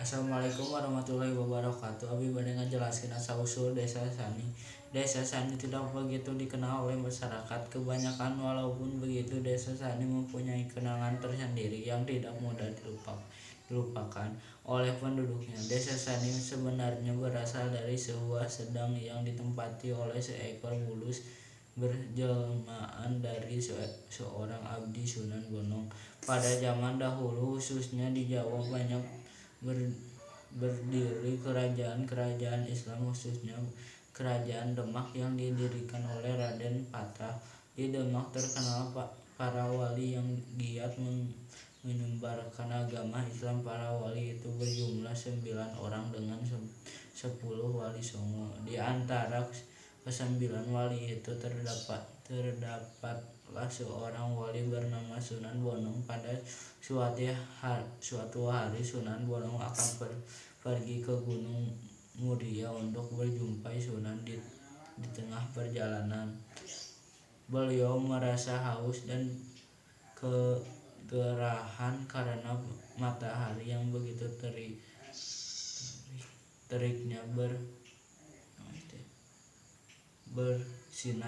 Assalamualaikum warahmatullahi wabarakatuh. Abi bade ngajelaskeun asal-usul Desa Sani. Desa Sani tidak begitu dikenal oleh masyarakat kebanyakan. Walaupun begitu, Desa Sani mempunyai kenangan tersendiri yang tidak mudah dilupakan oleh penduduknya. Desa Sani sebenarnya berasal dari sebuah sedang yang ditempati oleh seekor bulus berjelmaan dari seorang abdi Sunan Bonong. Pada zaman dahulu, khususnya di Jawa, banyak berdiri kerajaan-kerajaan Islam, khususnya Kerajaan Demak yang didirikan oleh Raden Patah. Di Demak terkenal para wali yang giat menyebarkan agama Islam. Para wali itu berjumlah 9 orang dengan 10 wali songo. Di antara kesembilan wali itu terdapatlah seorang wali bernama Sunan Bonong. Pada suatu hari Sunan Bonong akan pergi ke Gunung Muria untuk berjumpa Sunan. Di tengah perjalanan, beliau merasa haus dan kegerahan karena matahari yang begitu teriknya bersinar